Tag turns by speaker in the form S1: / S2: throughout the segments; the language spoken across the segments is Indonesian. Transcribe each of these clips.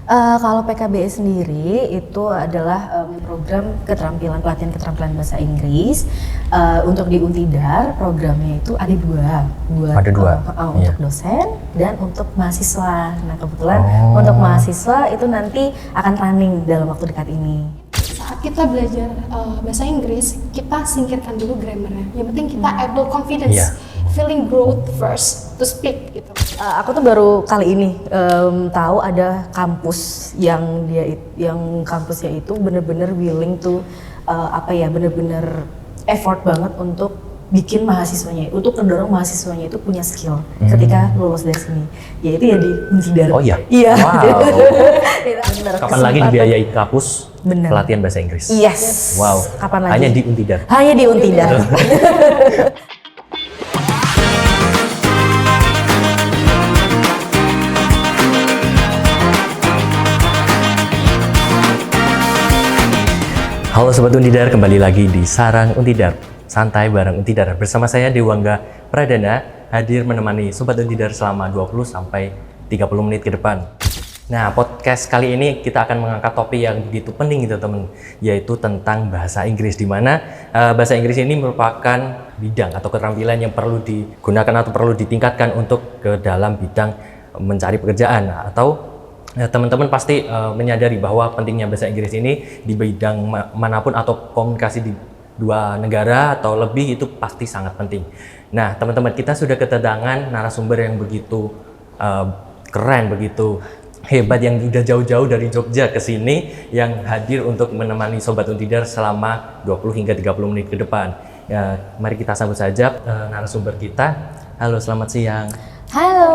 S1: Kalau PKBS sendiri itu adalah program pelatihan keterampilan bahasa Inggris. Untuk di Untidar programnya itu ada dua, untuk dosen dan untuk mahasiswa. Nah kebetulan untuk mahasiswa itu nanti akan running dalam waktu dekat ini.
S2: Saat kita belajar bahasa Inggris, kita singkirkan dulu grammarnya. Yang penting kita able confidence, feeling growth first to speak gitu.
S1: Aku tuh baru kali ini tahu ada kampus yang kampusnya itu bener-bener willing to bener-bener effort banget untuk bikin mahasiswanya, untuk mendorong mahasiswanya itu punya skill ketika lulus dari sini. Yaitu ya di Untidar.
S3: Oh iya?
S1: Iya.
S3: Wow.
S1: Bener,
S3: kapan lagi dibiayai kampus pelatihan bahasa Inggris?
S1: Yes.
S3: Wow.
S1: Kapan lagi?
S3: Hanya di Untidar?
S1: Hanya di Untidar.
S3: Halo Sobat Untidar, kembali lagi di Sarang Untidar, santai bareng Untidar. Bersama saya Dewangga Pradana, hadir menemani Sobat Untidar selama 20-30 menit ke depan. Nah, podcast kali ini kita akan mengangkat topik yang begitu penting gitu teman, yaitu tentang bahasa Inggris, di mana bahasa Inggris ini merupakan bidang atau keterampilan yang perlu digunakan atau perlu ditingkatkan untuk ke dalam bidang mencari pekerjaan, atau teman-teman pasti menyadari bahwa pentingnya bahasa Inggris ini di bidang manapun atau komunikasi di dua negara atau lebih itu pasti sangat penting. Nah, teman-teman, kita sudah kedatangan narasumber yang begitu keren, begitu hebat, yang udah jauh-jauh dari Jogja ke sini, yang hadir untuk menemani Sobat Untidar selama 20 hingga 30 menit ke depan. Ya, mari kita sambut saja narasumber kita. Halo, selamat siang.
S1: Halo.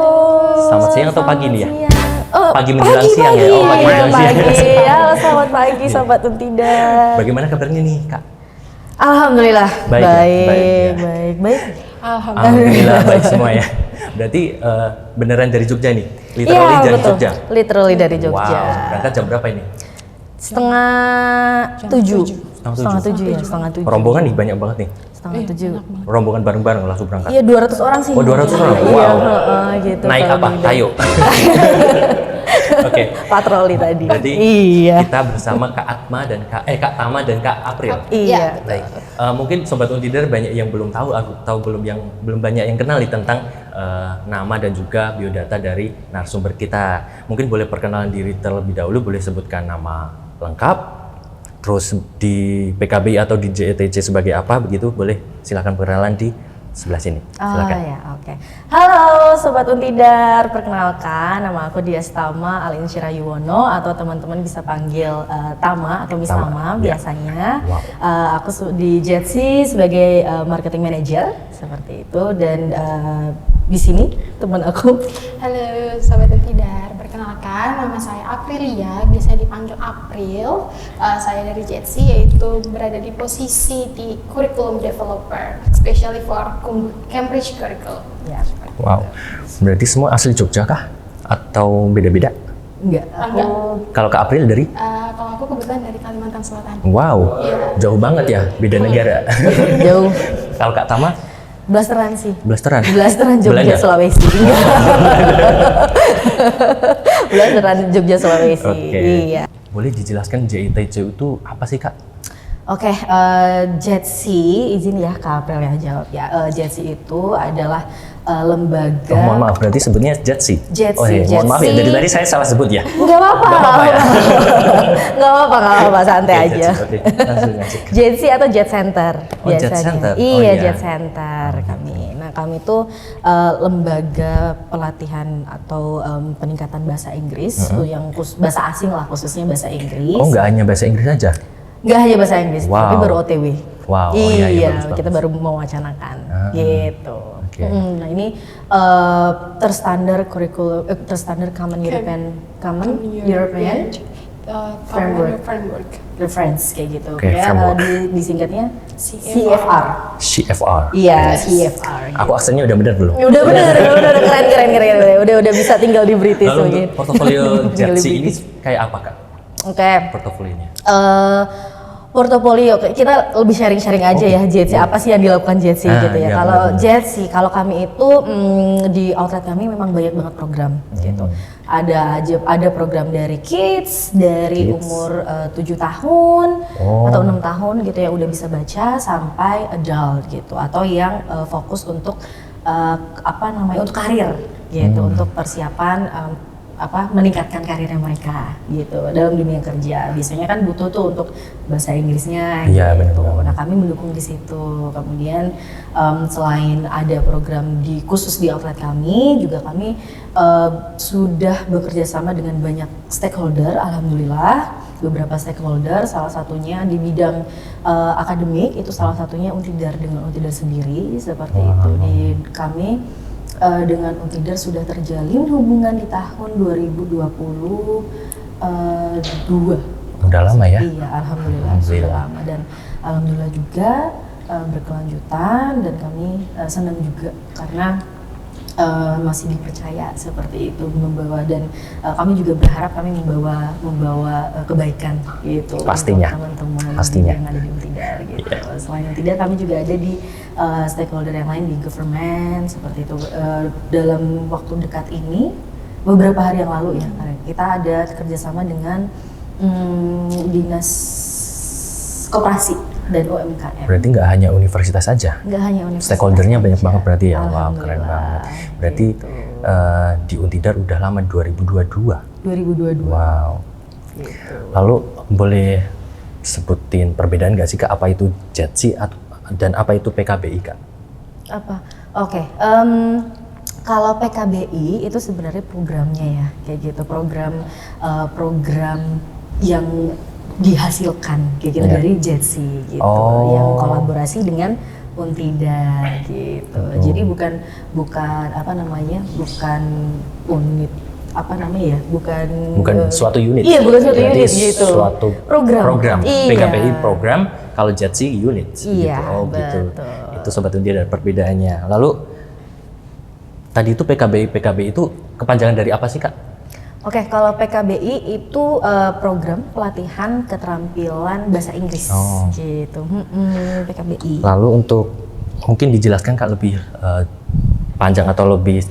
S3: Selamat siang atau pagi nih ya? Pagi
S1: pagi,
S3: menjelang siang ya? Oh, pagi menjelang siang.
S1: Halo, selamat pagi Sobat Untidar.
S3: Bagaimana kabarnya nih, Kak?
S1: Alhamdulillah.
S3: Baik.
S1: Alhamdulillah
S3: baik semua ya. Berarti beneran dari Jogja nih? Literally dari
S1: betul.
S3: Jogja?
S1: Literally dari Jogja.
S3: Wow, berangkat jam berapa ini?
S1: Setengah 7.
S3: Rombongan nih banyak banget nih.
S1: Setengah 7.
S3: Rombongan bareng-bareng langsung berangkat?
S1: Iya, 200 orang sih.
S3: Oh, 200 orang? Wow.
S1: Iya, gitu.
S3: Naik apa? Tayo? Oke.
S1: Patroli tadi.
S3: Berarti kita bersama Kak Kak Tama dan Kak April.
S1: Iya.
S3: Baik. Mungkin Sobat Untidar banyak yang belum tahu, belum banyak yang kenal nih tentang nama dan juga biodata dari narasumber kita. Mungkin boleh perkenalan diri terlebih dahulu, boleh sebutkan nama lengkap, terus di PKB atau di JETC sebagai apa begitu, boleh silakan perkenalan di sebelah sini. Silakan.
S1: Oh ya, oke. Halo Sobat Untidar, perkenalkan nama aku Dias Tama Alin Syirayuwono, atau teman-teman bisa panggil Tama atau Miss Tama biasanya. Wow. Aku di Jetsi sebagai marketing manager seperti itu, dan di sini teman aku.
S2: Halo Sobat Untidar, perkenalkan nama saya Aprilia, biasanya dipanggil April. Saya dari Jetsi, yaitu berada di posisi di curriculum developer, especially for Cambridge curriculum.
S1: Ya.
S3: Wow, berarti semua asli Jogja kah? Atau beda-beda?
S1: Enggak.
S3: Kalau Kak April dari?
S2: Kalau aku kebetulan dari Kalimantan Selatan.
S3: Wow, jauh banget ya, beda negara.
S1: Jauh.
S3: Kalau Kak Tama?
S1: Blasteran sih.
S3: Blasteran
S1: Jogja,
S3: Belanda?
S1: Sulawesi. Blasteran Jogja, Sulawesi.
S3: Okay.
S1: Iya.
S3: Boleh dijelaskan JETC itu apa sih, Kak?
S1: Oke, Jetsi, izin ya Kak April ya jawab ya. Jetsi itu adalah lembaga.
S3: Mohon maaf, berarti sebutnya Jetsi.
S1: Jetsi.
S3: Oh iya, mohon maaf ya, dari tadi saya salah sebut ya.
S1: Nggak apa-apa ya. Nggak apa-apa, santai aja.
S3: Oke, langsung aja.
S1: Jetsi atau Jet Center biasanya.
S3: Jet Center.
S1: Iya, Jet Center kami. Nah, kami itu lembaga pelatihan atau peningkatan bahasa Inggris, yang bahasa asing lah, khususnya bahasa Inggris.
S3: Oh, nggak hanya bahasa Inggris aja?
S1: Nggak hanya bahasa Inggris, tapi baru OTW.
S3: Wow.
S1: Iya, kita baru mewacanakan gitu.
S3: Okay.
S1: Nah, ini terstandar kurikulum, terstandar Common European Framework Reference kayak gitu.
S3: Okay,
S1: ya, disingkatnya CFR.
S3: CFR.
S1: Iya, CFR.
S3: Aku aksennya udah benar belum?
S1: Udah benar, keren. Udah bisa tinggal di British.
S3: Lalu untuk portofolio Jetsi ini kayak apa, Kak?
S1: Oke.
S3: Portofolionya?
S1: Portofolio, kita lebih sharing-sharing aja ya Jetsi, apa sih yang dilakukan Jetsi gitu ya.
S3: Iya,
S1: Kalau
S3: benar-benar.
S1: Jetsi, kalau kami itu di outlet kami memang banyak banget program gitu. Ada program dari kids dari umur 7 tahun atau 6 tahun gitu ya udah bisa baca sampai adult gitu, atau yang fokus untuk untuk karir gitu, untuk persiapan meningkatkan karirnya mereka gitu dalam dunia kerja. Biasanya kan butuh tuh untuk bahasa Inggrisnya
S3: Iya,
S1: gitu.
S3: benar.
S1: Nah, kami mendukung di situ. Kemudian selain ada program khusus di outlet kami, juga kami sudah bekerja sama dengan banyak stakeholder, alhamdulillah. Beberapa stakeholder, salah satunya di bidang akademik, itu salah satunya Untidar dengan Untidar sendiri seperti itu. Di kami dengan Untidar sudah terjalin hubungan di tahun 2022.
S3: Udah lama ya?
S1: Iya, alhamdulillah sudah lama, dan alhamdulillah juga berkelanjutan, dan kami senang juga karena masih dipercaya seperti itu membawa, dan kami juga berharap kami membawa kebaikan gitu
S3: Pastinya.
S1: untuk teman-teman
S3: Pastinya.
S1: yang ada di Untidar gitu. Selain Untidar kami juga ada di stakeholder yang lain di government seperti itu. Dalam waktu dekat ini, beberapa hari yang lalu ya, kita ada kerjasama dengan dinas koperasi dan UMKM.
S3: Berarti nggak hanya universitas saja?
S1: Nggak hanya universitas.
S3: Stakeholdernya banyak
S1: aja.
S3: banget berarti ya? Wow, keren
S1: Alhamdulillah,
S3: banget. Berarti
S1: gitu.
S3: di Untidar udah lama, 2022?
S1: 2022.
S3: Wow.
S1: Gitu.
S3: Lalu boleh sebutin perbedaan nggak sih Kak, apa itu Jetsi dan apa itu PKBI Kak?
S1: Apa? Oke. Kalau PKBI itu sebenarnya programnya ya, kayak gitu, program yang dihasilkan kayak gitu dari Jetsi gitu, yang kolaborasi dengan Untidar gitu. Jadi bukan
S3: suatu unit.
S1: Iya, bukan suatu
S3: Berarti
S1: unit gitu.
S3: Suatu program.
S1: Iya.
S3: PKBI program, kalau Jetsi unit.
S1: Iya,
S3: gitu. Oh gitu.
S1: betul.
S3: Itu Sobat Untidar perbedaannya. Lalu tadi itu PKBI itu kepanjangan dari apa sih Kak?
S1: Oke, kalau PKBI itu program pelatihan keterampilan bahasa Inggris gitu. PKBI.
S3: Lalu untuk mungkin dijelaskan Kak lebih panjang atau lebih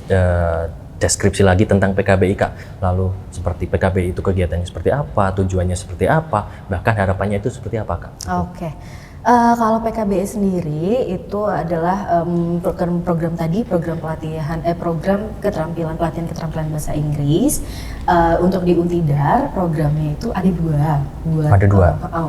S3: deskripsi lagi tentang PKBI Kak. Lalu seperti PKBI itu kegiatannya seperti apa, tujuannya seperti apa, bahkan harapannya itu seperti apa Kak?
S1: Oke. Kalau PKBI sendiri itu adalah program pelatihan, program pelatihan keterampilan bahasa Inggris. Untuk di Untidar programnya itu ada dua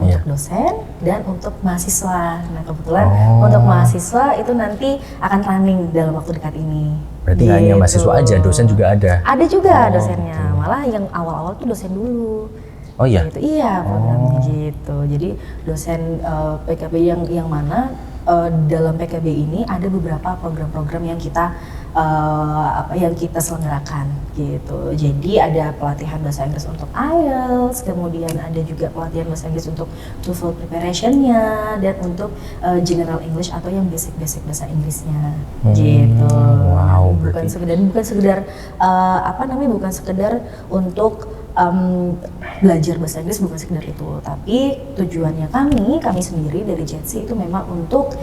S3: Iya.
S1: untuk dosen dan untuk mahasiswa. Nah, kebetulan untuk mahasiswa itu nanti akan running dalam waktu dekat ini.
S3: Berarti nggak hanya mahasiswa aja, dosen juga ada?
S1: Ada juga dosennya, malah yang awal-awal tuh dosen dulu.
S3: Oh iya?
S1: Gitu. Iya, programnya gitu. Jadi dosen PKBI yang mana dalam PKBI ini ada beberapa program-program yang kita selenggarakan gitu. Jadi ada pelatihan bahasa Inggris untuk IELTS, kemudian ada juga pelatihan bahasa Inggris untuk TOEFL preparation-nya, dan untuk General English atau yang basic-basic bahasa Inggrisnya gitu.
S3: Wow,
S1: bukan sekedar untuk belajar bahasa Inggris, bukan sekedar itu, tapi tujuannya kami sendiri dari Jetsi itu memang untuk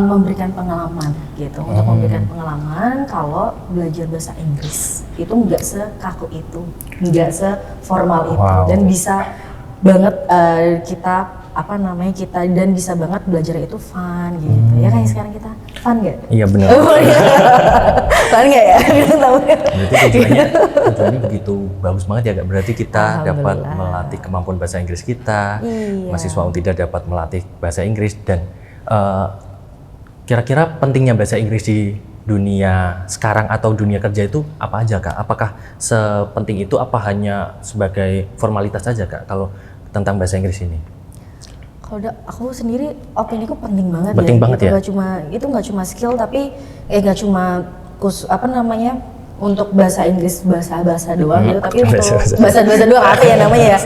S1: memberikan pengalaman gitu, untuk memberikan pengalaman kalau belajar bahasa Inggris itu nggak sekaku itu, nggak seformal itu, dan bisa banget kita bisa banget belajar itu fun gitu. Ya kayak sekarang kita fun nggak?
S3: Iya benar.
S1: Fun nggak ya?
S3: Berarti tujuannya begitu bagus banget ya Kak. Berarti kita dapat melatih kemampuan bahasa Inggris kita, mahasiswa Untidar dapat melatih bahasa Inggris, dan kira-kira pentingnya bahasa Inggris di dunia sekarang atau dunia kerja itu apa aja Kak? Apakah sepenting itu, apa hanya sebagai formalitas saja Kak kalau tentang bahasa Inggris ini?
S1: Kalau aku sendiri opiniku penting banget.
S3: Penting banget ya.
S1: Nggak cuma skill, tapi nggak cuma untuk bahasa Inggris bahasa doang gitu, tapi untuk bahasa doang apa ya namanya ya.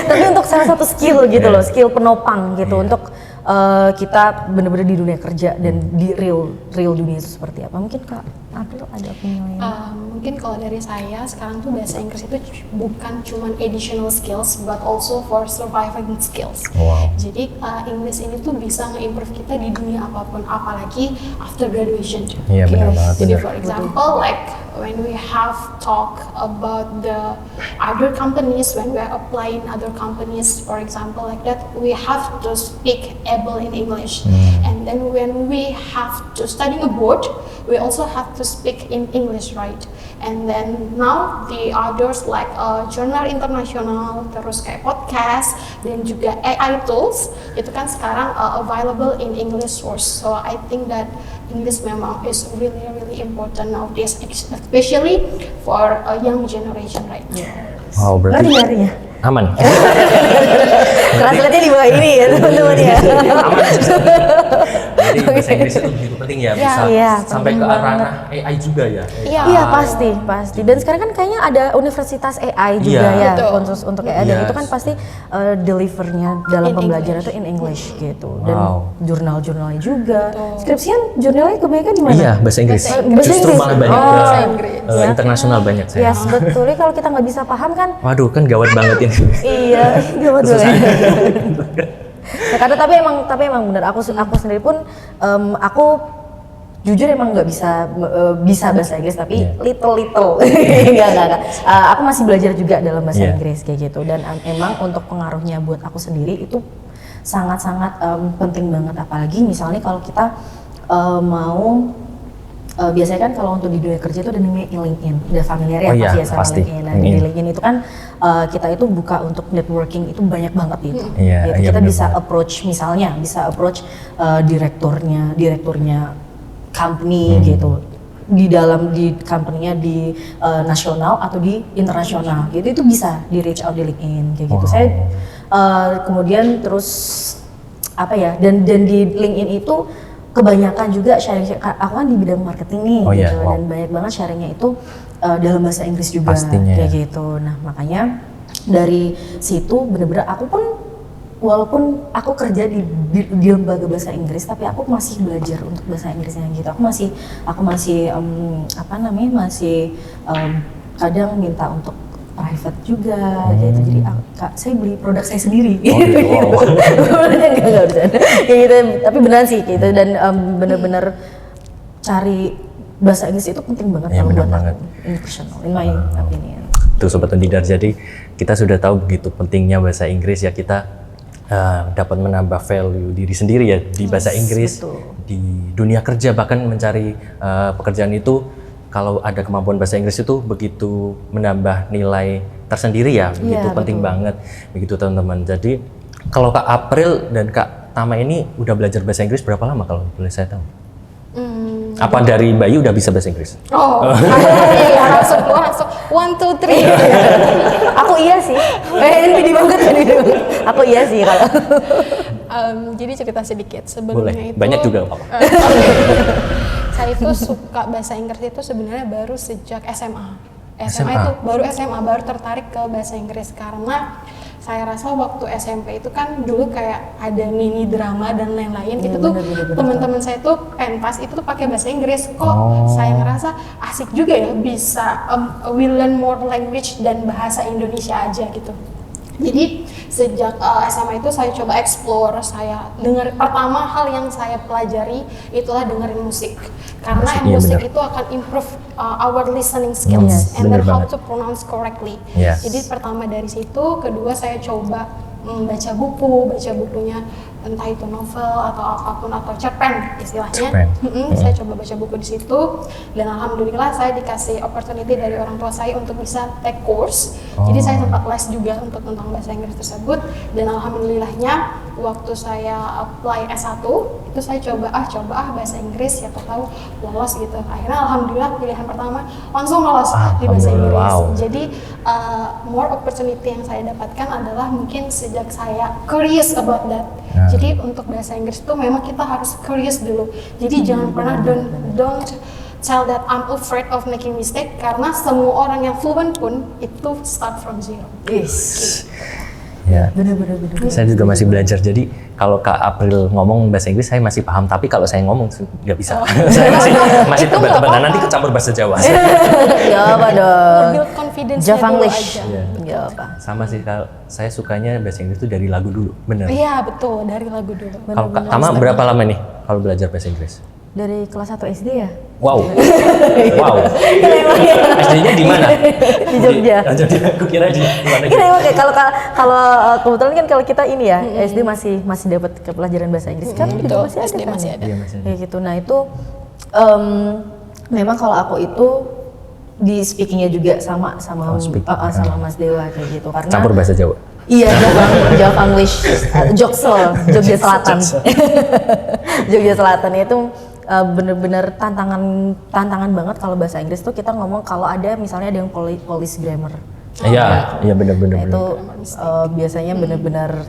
S1: Tapi untuk salah satu skill gitu loh, skill penopang gitu, untuk kita benar-benar di dunia kerja dan di real dunia itu seperti apa. Mungkin Kak April ada penilaian?
S2: Mungkin kalau dari saya sekarang tuh bahasa Inggris itu bukan cuma additional skills, but also for surviving skills.
S3: Wow.
S2: Jadi English ini tuh bisa nge-improve kita di dunia apapun, apalagi after graduation.
S3: Iya, benar banget,
S2: Jadi
S3: benar.
S2: for example, like when we have talk about the other companies, when we are applying other companies, for example, like that, we have to speak able in English. And then when we have to study abroad, we also have to speak in English, right? And then now the others like Journal International, terus kayak podcast dan juga AI tools itu kan sekarang available in English source. So I think that English memang is really really important nowadays, especially for a young generation right now.
S3: Wow,
S1: Berarti
S3: berarti
S1: nyarinya
S3: aman.
S1: translate-nya di bawah ini ya teman-teman ya.
S3: Aman sih. Jadi bahasa Inggris itu begitu penting ya, bisa
S1: Iya,
S3: sampai ke
S1: penting
S3: ranah AI juga ya.
S2: Iya.
S1: Iya pasti. Dan sekarang kan kayaknya ada universitas AI juga
S3: Iya.
S1: ya
S2: Betul.
S1: khusus untuk AI dan
S3: Yes.
S1: itu kan pasti delivernya dalam
S2: In
S1: pembelajaran
S2: English.
S1: itu in English gitu. Dan
S3: Wow.
S1: jurnal-jurnalnya juga. Skripsian jurnalnya kebanyakan di mana?
S3: Iya, bahasa Inggris.
S1: Bahasa
S3: Justru
S1: Inggris.
S3: malah banyak
S1: Oh,
S3: ke
S2: bahasa Inggris.
S3: internasional banyak saya.
S1: Yes, betul. Jadi kalau kita nggak bisa paham kan,
S3: Waduh, kan gawat banget ini.
S1: iya, gawat
S3: Susah.
S1: banget. Nah, karena tapi emang benar aku sendiri pun aku jujur emang nggak bisa bahasa Inggris tapi
S3: Iya.
S1: little enggak. Aku masih belajar juga dalam bahasa
S3: Iya.
S1: Inggris kayak gitu dan emang untuk pengaruhnya buat aku sendiri itu sangat-sangat penting banget apalagi misalnya kalau kita mau biasanya kan kalau untuk di dunia kerja itu ada namanya LinkedIn, udah familiar ya
S3: Oh iya,
S1: pasti ya sama
S3: pasti.
S1: LinkedIn. Nah, di LinkedIn itu kan kita itu buka untuk networking itu banyak banget gitu.
S3: Iya,
S1: Gitu,
S3: iya,
S1: kita
S3: bener
S1: bisa
S3: banget.
S1: approach misalnya, direkturnya company gitu. Di company-nya di nasional atau di internasional gitu itu bisa di reach out di LinkedIn kayak gitu.
S3: Wow.
S1: Saya kemudian terus apa ya dan di LinkedIn itu kebanyakan juga sharing aku kan di bidang marketing nih
S3: Oh,
S1: gitu
S3: iya. Wow.
S1: dan banyak banget sharingnya itu dalam bahasa Inggris juga
S3: Pastinya,
S1: kayak
S3: ya.
S1: gitu. Nah makanya dari situ bener-bener aku pun walaupun aku kerja di lembaga bahasa Inggris tapi aku masih belajar untuk bahasa Inggrisnya gitu. Aku masih kadang minta untuk private juga gitu. Jadi Kak, saya beli produk saya sendiri.
S3: Oh, gitu. Wow.
S1: Enggak bisa. Kayak gitu, tapi benar sih gitu dan benar-benar cari bahasa Inggris itu penting banget
S3: Iya,
S1: kalau
S3: benar
S1: buat
S3: banget.
S1: aku, in personal, in my opinion.
S3: Tuh Sobat Undidar, jadi kita sudah tahu begitu pentingnya bahasa Inggris ya, kita dapat menambah value diri sendiri ya di bahasa Inggris,
S1: betul.
S3: di dunia kerja bahkan mencari pekerjaan itu kalau ada kemampuan bahasa Inggris itu begitu menambah nilai tersendiri ya, begitu
S1: Iya,
S3: penting
S1: betul.
S3: banget begitu teman-teman. Jadi kalau Kak April dan Kak Tama ini udah belajar bahasa Inggris berapa lama kalau boleh saya tahu? Apa dari bayi udah bisa bahasa Inggris?
S2: Oh, iya, langsung 1, 2, 3.
S1: Aku iya sih. Ini pede banget ini. Aku iya sih kalau.
S2: Jadi cerita sedikit
S3: Boleh,
S2: sebelumnya itu.
S3: banyak juga nggak apa-apa.
S2: Saya itu suka bahasa Inggris itu sebenarnya baru sejak SMA.
S3: SMA?
S2: Itu baru tertarik ke bahasa Inggris karena saya rasa waktu SMP itu kan dulu kayak ada mini drama dan lain-lain.
S1: Iya,
S2: Itu tuh
S1: bener.
S2: teman-teman saya tuh pentas itu tuh pakai bahasa Inggris. Kok saya ngerasa asik juga ya bisa we learn more language dan bahasa Indonesia aja gitu. Jadi sejak SMA itu saya coba explore, saya dengar pertama hal yang saya pelajari itulah dengerin musik karena
S3: Iya,
S2: musik
S3: benar.
S2: itu akan improve our listening skills
S1: Yes,
S2: and then
S3: benar
S2: how
S3: banget.
S2: to pronounce correctly.
S3: Yes.
S2: Jadi pertama dari situ, kedua saya coba baca bukunya entah itu novel atau apapun atau cerpen istilahnya.
S3: Cerpen.
S2: Saya coba baca buku di situ dan alhamdulillah saya dikasih opportunity dari orang tua saya untuk bisa take course. Jadi saya sempat les juga untuk tentang bahasa Inggris tersebut dan alhamdulillahnya waktu saya apply S1 itu saya coba bahasa Inggris, siapa tahu lolos gitu. Akhirnya alhamdulillah pilihan pertama langsung lolos di bahasa Inggris.
S3: Wow.
S2: Jadi more opportunity yang saya dapatkan adalah mungkin sejak saya curious about that. Jadi untuk bahasa Inggris itu memang kita harus curious dulu. Jadi jangan pernah don't tell that I'm afraid of making mistake karena semua orang yang fluent pun itu start from zero.
S1: Yes.
S3: Ya.
S1: Bener.
S3: Saya juga masih belajar. Jadi kalau Kak April ngomong bahasa Inggris saya masih paham, tapi kalau saya ngomong nggak bisa. Saya masih tebak-tebakan. Nah, nanti kecampur bahasa Jawa.
S1: Ya apa dong?
S2: Build confidence
S1: Java
S2: dulu
S1: English.
S2: aja.
S3: Iya.
S1: Ya apa?
S3: Sama sih, kalau saya sukanya bahasa Inggris itu dari lagu dulu, bener.
S2: Iya betul, dari lagu dulu.
S3: Kalau Kak Tama berapa lama nih kalau belajar bahasa Inggris?
S1: Dari kelas 1 SD ya?
S3: Wow. SD-nya di mana?
S1: Di Jogja.
S3: Jadi aku kira di mana?
S1: Gini oke, kalau kebetulan kan kalau kita ini ya SD masih dapat pelajaran bahasa Inggris kan juga masih ada
S2: SD
S1: kan?
S2: masih ada.
S3: Iya, masih ada.
S1: Kayak gitu. Nah itu memang kalau aku itu di speakingnya juga sama
S3: speaking.
S1: sama Mas Dewa kayak gitu karena
S3: Campur bahasa Jawa.
S1: Iya, Java English, Joksel, Jogja Selatan. Jogja Selatan itu bener-bener tantangan banget kalau bahasa Inggris tuh kita ngomong kalau ada misalnya ada yang police grammar.
S3: Iya, benar-benar.
S1: Nah, itu biasanya bener-bener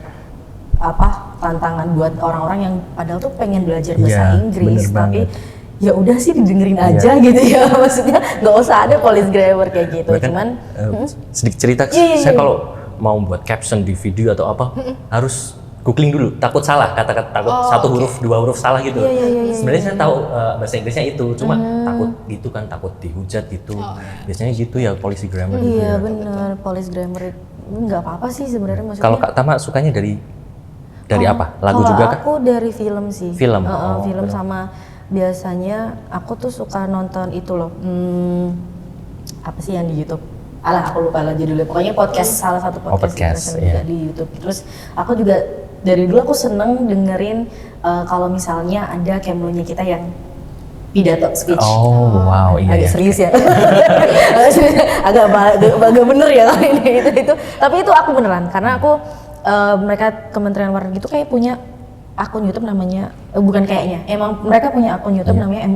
S1: tantangan buat orang-orang yang padahal tuh pengen belajar bahasa
S3: Iya,
S1: Inggris
S3: bener
S1: tapi
S3: banget.
S1: ya udah sih didengerin aja gitu ya, maksudnya nggak usah ada police grammar kayak gitu.
S3: Bahkan,
S1: Cuman
S3: sedikit cerita,
S1: Iya.
S3: saya kalau mau buat caption di video atau apa harus googling dulu, takut salah kata-kata, takut satu huruf, dua huruf salah gitu.
S1: Iya.
S3: Sebenarnya saya tahu bahasa Inggrisnya itu, cuma takut gitu kan, takut dihujat gitu. Biasanya gitu ya, policy grammar gitu.
S1: iya
S3: Ya.
S1: bener, police grammar itu nggak apa-apa sih sebenarnya maksudnya.
S3: Kalau Kak Tama sukanya dari apa? Lagu
S1: Kalau
S3: juga kah?
S1: aku dari film sih.
S3: Film?
S1: Film
S3: film.
S1: sama biasanya aku tuh suka nonton itu loh. Apa sih yang di YouTube? Alah, aku lupa lah judulnya. Pokoknya podcast, salah satu podcast,
S3: podcast,
S1: juga
S3: iya.
S1: di YouTube. Terus aku juga dari dulu aku seneng dengerin kalau misalnya ada cameo-nya kita yang pidato speech.
S3: Oh, wow, iya.
S1: Agak
S3: iya.
S1: serius ya. agak bener ya kalau ini itu. Tapi itu aku beneran karena aku mereka Kementerian Luar Negeri itu kayak punya akun YouTube namanya bukan kayaknya. Emang mereka punya akun YouTube namanya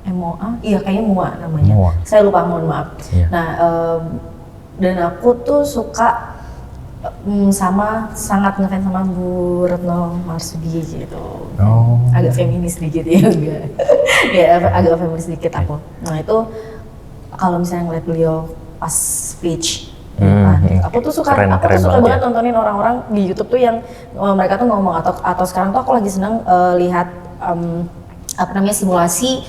S1: MOA, iya kayaknya MOA namanya.
S3: MOA.
S1: Saya lupa, mohon maaf.
S3: Iya.
S1: Nah, dan aku tuh suka sangat ngefans sama Bu Retno Marsudi gitu.
S3: Oh.
S1: Agak feminis dikit ya, enggak. Ya agak feminis dikit aku. Nah itu kalau misalnya ngeliat beliau pas speech, aku tuh suka,
S3: Keren
S1: suka
S3: banget
S1: banget
S3: ya.
S1: nontonin orang-orang di YouTube tuh yang mereka tuh ngomong atau sekarang tuh aku lagi seneng lihat simulasi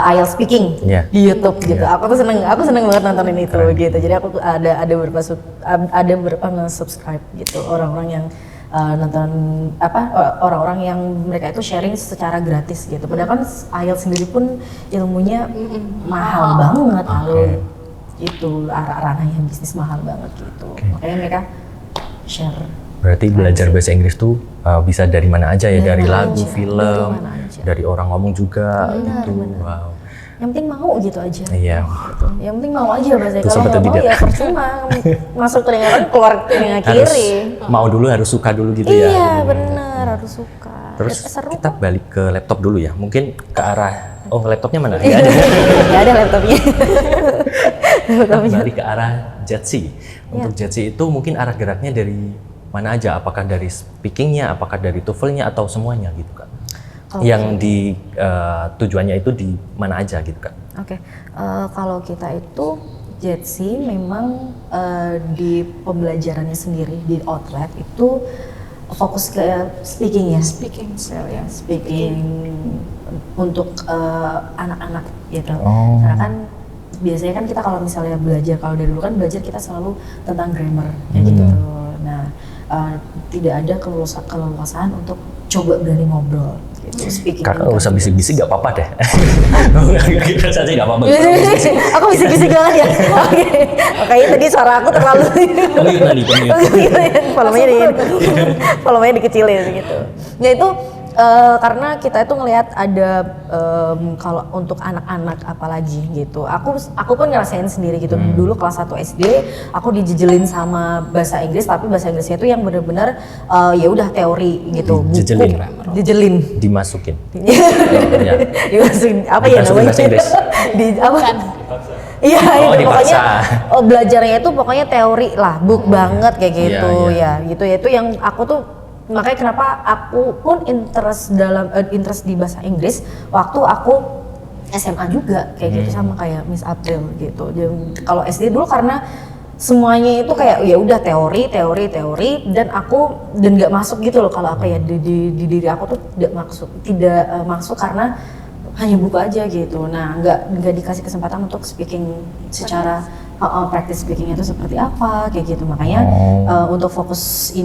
S1: IELTS speaking
S3: Iya.
S1: di YouTube gitu. Aku seneng banget nontonin itu gitu. Jadi aku ada beberapa nge-subscribe gitu orang-orang yang nonton orang-orang yang mereka itu sharing secara gratis gitu. Padahal kan IELTS sendiri pun ilmunya mahal banget kalau itu ranahnya bisnis mahal banget gitu. Makanya mereka share.
S3: Berarti belajar bahasa Inggris tuh bisa dari mana aja ya, dari
S1: mana
S3: lagu,
S1: aja,
S3: film,
S1: dari mana aja.
S3: dari orang ngomong juga
S1: Benar,
S3: gitu.
S1: benar.
S3: Wow.
S1: Yang penting mau gitu aja.
S3: Iya.
S1: Gitu. Yang penting mau aja bahasa.
S3: Itu
S1: Kalau
S3: sobat
S1: nggak mau
S3: tidak.
S1: ya percuma. Masuk telinga kanan keluar telinga
S3: Harus
S1: kiri.
S3: mau dulu, harus suka dulu gitu ya.
S1: Iya benar, harus suka.
S3: Terus
S1: Seru.
S3: kita balik ke laptop dulu ya. Mungkin ke arah, laptopnya mana? Nggak ada.
S1: Nggak ada laptopnya.
S3: Kita balik ke arah Jetsi.
S1: Iya.
S3: Untuk Jetsi itu mungkin arah geraknya dari mana aja? Apakah dari speakingnya, apakah dari TOEFL-nya atau semuanya gitu Kak? Yang di tujuannya itu di mana aja gitu Kak?
S1: Oke, kalau kita itu Jetsi memang di pembelajarannya sendiri di outlet itu fokus ke speaking ya.
S2: Speaking skill ya.
S1: Speaking untuk anak-anak gitu.
S3: Oh.
S1: Karena kan biasanya kan kita kalau misalnya belajar, kalau dari dulu kan belajar kita selalu tentang grammar kayak gitu. Nah, tidak ada keleluasaan untuk coba berani ngobrol gitu. Speaking.
S3: Kakak nggak usah bisik-bisik, nggak apa-apa deh. Kita saja nggak apa-apa.
S1: Aku bisik-bisik banget ya. Oke. Kayaknya tadi suara aku terlalu. Volumenya dikecilin gitu. Ya itu karena kita itu ngelihat ada kalau untuk anak-anak apalagi gitu. Aku pun ngerasain sendiri gitu. Dulu kelas 1 SD aku dijejelin sama bahasa Inggris, tapi bahasa Inggrisnya itu yang benar-benar ya udah teori gitu. Dijejelin.
S3: Dimasukin.
S1: Dimasukin apa ya namanya?
S3: Bahasa Inggris.
S1: Di apa? Iya itu pokoknya belajarnya itu pokoknya teori lah, book banget kayak gitu ya. Gitu ya itu yang aku tuh makanya kenapa aku pun interest di bahasa Inggris waktu aku SMA juga kayak gitu sama kayak Miss April gitu. Kalau SD dulu karena semuanya itu kayak ya udah teori dan nggak masuk gitu loh. Kalau apa ya di diri aku tuh tidak masuk karena hanya buku aja gitu. Nah, nggak dikasih kesempatan untuk speaking secara practice speakingnya itu seperti apa kayak gitu. Makanya untuk fokus di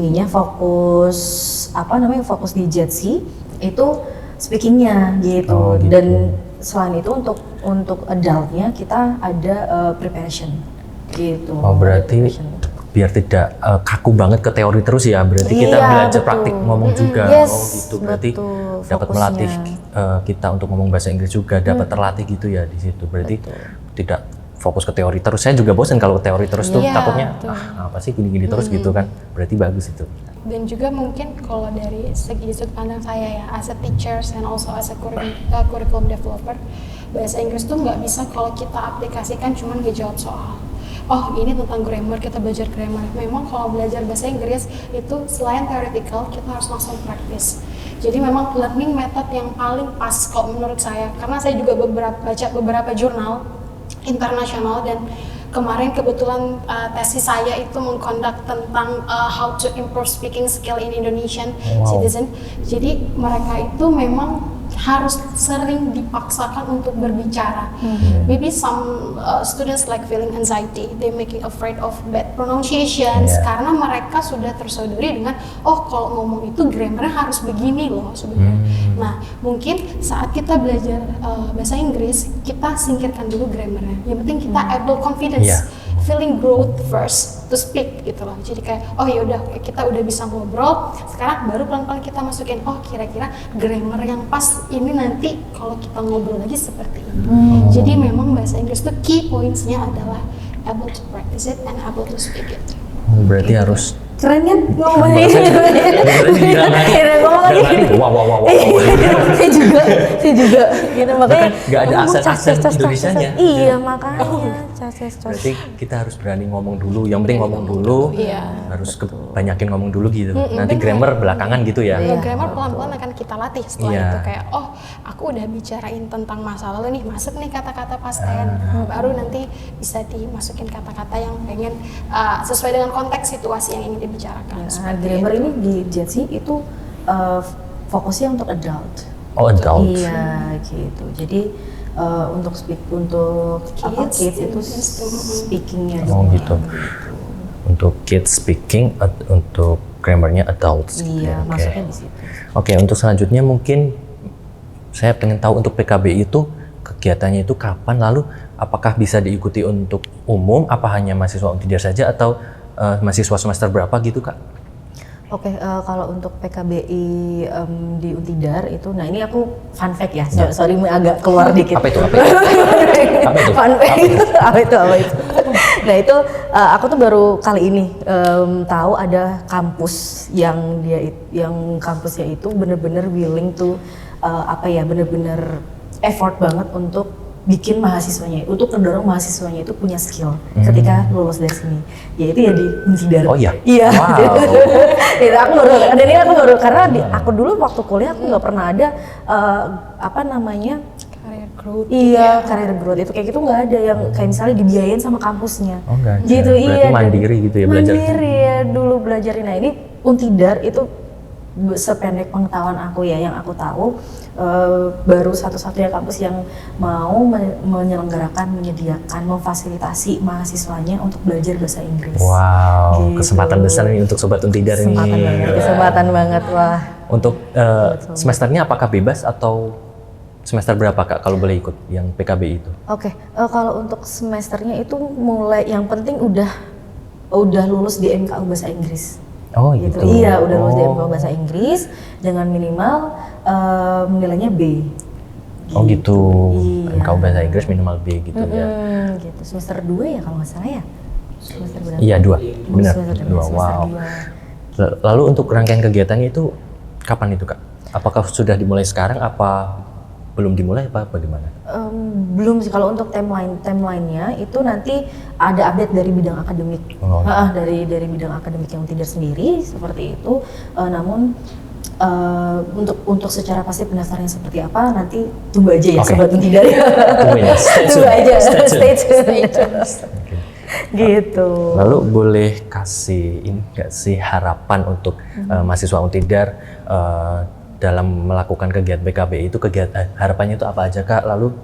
S1: JETSI itu speakingnya gitu. Dan selain itu untuk adultnya kita ada preparation gitu.
S3: Berarti biar tidak kaku banget ke teori terus ya, berarti kita belajar praktik ngomong juga. Gitu, berarti dapat melatih kita untuk ngomong bahasa Inggris juga, dapat terlatih gitu ya di situ. Berarti tidak fokus ke teori terus. Saya juga bosan kalau teori terus tuh, takutnya apa sih gini-gini terus gitu kan. Berarti bagus itu.
S2: Dan juga mungkin kalau dari segi sudut pandang saya ya, as a teacher and also as a curriculum developer, bahasa Inggris tuh nggak bisa kalau kita aplikasikan cuman ngejawab soal. Oh ini tentang grammar, kita belajar grammar. Memang kalau belajar bahasa Inggris itu selain theoretical, kita harus langsung praktis. Jadi memang learning method yang paling pas kalau menurut saya, karena saya juga baca beberapa jurnal internasional dan kemarin kebetulan tesis saya itu mengconduct tentang how to improve speaking skill in Indonesian citizen. Jadi mereka itu memang harus sering dipaksakan untuk berbicara. Maybe some students like feeling anxiety, they making afraid of bad pronunciations karena mereka sudah tersodori dengan kalau ngomong itu grammarnya harus begini loh sebenarnya. Nah, mungkin saat kita belajar bahasa Inggris, kita singkirkan dulu grammarnya. Yang penting kita able confidence, feeling growth first to speak gitu loh. Jadi kayak yaudah kita udah bisa ngobrol, sekarang baru pelan-pelan kita masukin kira-kira grammar yang pas ini nanti kalau kita ngobrol lagi seperti ini. Jadi memang bahasa Inggris tuh key points-nya adalah able to practice it and able to speak it.
S3: Berarti harus
S1: keren kan ngomongnya. Saya juga gitu, makanya
S3: nggak ada aksen Indonesianya.
S1: Iya, makanya
S3: berarti kita harus berani ngomong dulu. Yang penting ngomong dulu, harus banyakin ngomong dulu gitu. Nanti grammar belakangan gitu ya.
S2: Grammar pelan-pelan akan kita latih setelah itu kayak aku udah bicarain tentang masa lalu nih, masuk nih kata-kata past tense, baru nanti bisa dimasukin kata-kata yang pengen sesuai dengan konteks situasi yang ingin dibicarakan.
S1: Grammar ini di JETSI itu fokusnya untuk adult.
S3: Adult.
S1: Iya, gitu. Jadi untuk kids itu speakingnya.
S3: Gitu. Untuk kids speaking, untuk grammarnya adults.
S1: Iya, masuknya di situ.
S3: Oke, untuk selanjutnya mungkin saya pengen tahu untuk PKB itu kegiatannya itu kapan, lalu apakah bisa diikuti untuk umum, apa hanya mahasiswa Untidar saja atau mahasiswa semester berapa gitu Kak?
S1: Oke, kalau untuk PKBI di Untidar itu, nah ini aku fun fact ya, sorry agak keluar dikit.
S3: Apa itu?
S1: Fun fact apa itu? Nah itu aku tuh baru kali ini tahu ada kampus yang kampusnya itu bener-bener willing to bener-bener effort banget untuk bikin mahasiswanya, untuk mendorong mahasiswanya itu punya skill ketika lulus dari sini, yaitu ya di Untidar.
S3: Oh iya?
S1: Iya.
S3: Wow.
S1: Aku baru karena aku dulu waktu kuliah aku nggak pernah ada
S2: Career growth.
S1: Iya, career growth itu kayak gitu nggak ada yang kayak misalnya dibiayain sama kampusnya.
S3: Oh enggak.
S1: Gitu.
S3: Berarti mandiri gitu ya belajar.
S1: Mandiri ya dulu belajarin. Nah ini Untidar itu sependek pengetahuan aku ya, yang aku tahu baru satu-satunya kampus yang mau menyediakan, memfasilitasi mahasiswanya untuk belajar bahasa Inggris.
S3: Wow,
S1: gitu.
S3: Kesempatan besar nih untuk Sobat Untidar ini.
S1: Kesempatan banget, wah.
S3: Untuk semesternya apakah bebas atau semester berapa Kak kalau boleh ikut yang PKB itu?
S1: Oke, kalau untuk semesternya itu mulai, yang penting udah lulus di MKU Bahasa Inggris.
S3: Oh gitu.
S1: Iya, udah lulus di MKU Bahasa Inggris dengan minimal nilainya B.
S3: Oh gitu.
S1: Iya.
S3: MKU Bahasa Inggris minimal B gitu ya.
S1: Gitu. Semester 2 ya kalau nggak salah ya. Semester berapa?
S3: Iya 2, benar.
S1: Semester
S3: 2. Wow.
S1: 2.
S3: Lalu untuk rangkaian kegiatannya itu kapan itu Kak? Apakah sudah dimulai sekarang? Apa belum dimulai? Apa bagaimana?
S1: Belum sih. Kalau untuk timeline-nya itu nanti ada update dari bidang akademik. Dari bidang akademik yang Untidar sendiri seperti itu. Namun untuk secara pasti pendaftarannya seperti apa nanti tunggu aja ya Sobat Untidar.
S3: Tunggu aja.
S1: Stay tune.
S3: Okay.
S1: Gitu.
S3: Lalu boleh kasih ini nggak sih harapan untuk mahasiswa Untidar dalam melakukan kegiatan PKBI itu harapannya itu apa aja Kak? Lalu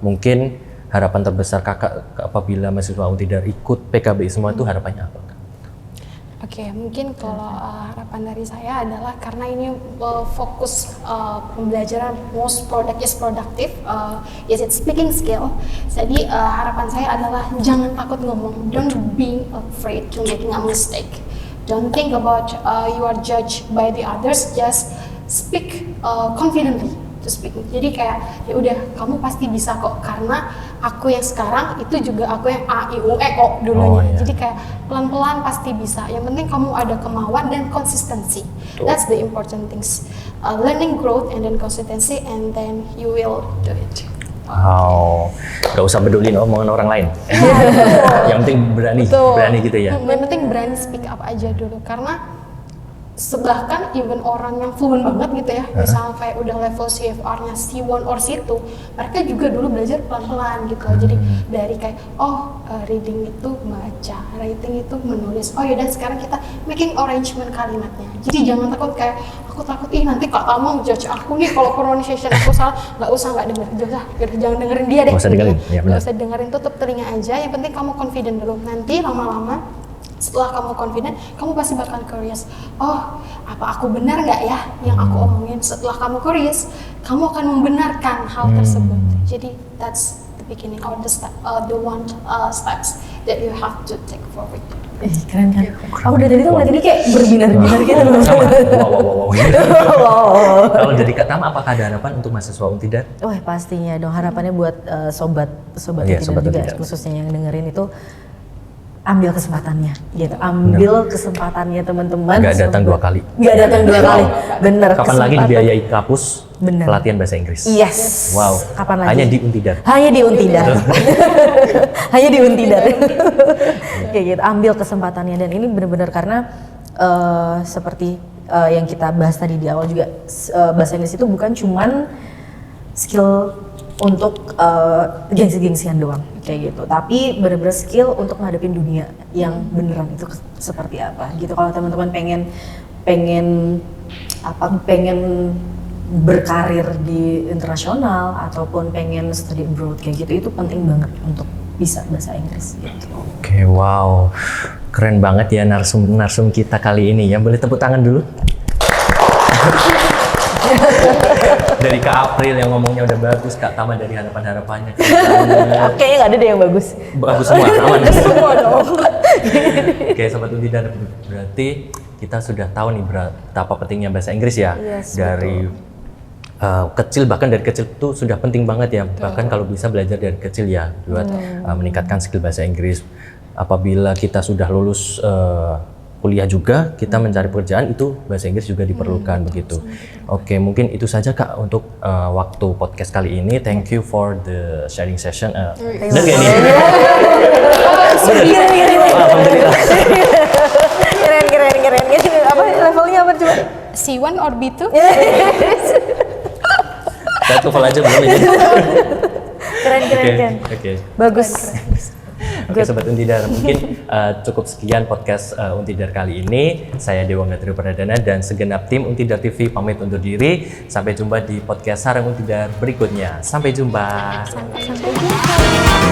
S3: mungkin harapan terbesar Kakak apabila mahasiswa Untidar ikut PKBI semua itu harapannya apa Kak?
S2: Oke, mungkin kalau harapan dari saya adalah karena ini fokus pembelajaran most product is productive, is it speaking skill. Jadi harapan saya adalah jangan takut ngomong, don't be afraid to making a mistake. Don't think about you are judged by the others, just speak confidently. Jadi kayak ya udah kamu pasti bisa kok, karena aku yang sekarang itu juga aku yang A I U E O dulunya. Jadi kayak pelan-pelan pasti bisa. Yang penting kamu ada kemauan dan konsistensi. That's the important things. Learning, growth, and then consistency, and then you will do it.
S3: Wow, gak usah pedulin omongan orang lain. Yang penting berani gitu ya.
S2: Yang penting berani speak up aja dulu, karena bahkan even orang yang fluent banget gitu ya, misalnya kayak udah level CFR-nya C1 or C2, mereka juga dulu belajar pelan-pelan gitu. Jadi dari kayak reading itu baca, writing itu menulis. Oh yaudah sekarang kita making arrangement kalimatnya. Jadi jangan takut kayak aku takut nanti Kak Tama judge aku nih kalau pronunciation aku salah. Nggak usah jangan dengerin dia deh.
S3: Nggak usah dengerin, ya,
S2: nggak usah dengerin, tutup telinga aja. Yang penting kamu confident dulu. Nanti lama-lama setelah kamu confident, kamu pasti bakal curious. Oh, apa aku benar nggak ya yang aku omongin? Setelah kamu curious, kamu akan membenarkan hal tersebut. Jadi that's the beginning or the steps that you have to take forward.
S1: Keren kan? Aku dari tadi tuh ngeliat ini kayak berbinar-binar gitu.
S3: Wow. Kalau dari Kak Tama, apakah ada harapan untuk mahasiswa Untidar?
S1: Wah pastinya dong, harapannya buat sobat
S3: Iya,
S1: Untidar
S3: sobat
S1: juga,
S3: Untidar.
S1: khususnya yang dengerin itu ambil kesempatannya gitu. Ambil kesempatannya teman-teman.
S3: Nggak datang dua kali.
S1: Nggak datang dua kali. Bener.
S3: Kapan lagi dibiayai kampus pelatihan bahasa Inggris?
S1: Yes.
S3: Wow.
S1: Kapan lagi?
S3: Hanya di Untidar.
S1: Hanya di Untidar. Hanya di Untidar. Kayak gitu. Ambil kesempatannya, dan ini benar-benar karena seperti yang kita bahas tadi di awal juga, bahasa Inggris itu bukan cuman skill untuk gengsi-gengsian doang kayak gitu, tapi bener-bener skill untuk ngadepin dunia yang beneran itu seperti apa gitu. Kalau teman-teman pengen berkarir di internasional ataupun pengen study abroad kayak gitu, itu penting banget untuk bisa bahasa Inggris gitu.
S3: Oke, wow, keren banget ya narsum kita kali ini ya. Boleh tepuk tangan dulu. Dari Kak April yang ngomongnya udah bagus, Kak Tama dari harapan-harapannya.
S1: Kayaknya nggak ada deh yang bagus.
S3: Bagus semua, aman.
S1: Semua dong.
S3: Oke, Sobat Untidar, berarti kita sudah tahu nih betapa pentingnya bahasa Inggris ya.
S1: Yes,
S3: dari kecil, bahkan dari kecil itu sudah penting banget ya. Bahkan kalau bisa belajar dari kecil ya, buat meningkatkan skill bahasa Inggris. Apabila kita sudah lulus kuliah juga, kita mencari pekerjaan, itu bahasa Inggris juga diperlukan begitu. Oke, mungkin itu saja Kak untuk waktu podcast kali ini. Thank you for the sharing session. Benar gak nih? Alhamdulillah.
S1: Keren. Apa levelnya apa coba?
S2: C1 or B2?
S3: Saya TOEFL aja belum ini.
S1: Keren.
S3: Oke.
S1: Bagus.
S3: Oke Sobat Untidar, mungkin cukup sekian podcast Untidar kali ini. Saya Dewa Gatri Pradana dan segenap tim Untidar TV pamit undur diri. Sampai jumpa di podcast Sarang Untidar berikutnya. Sampai jumpa.
S2: Sampai jumpa.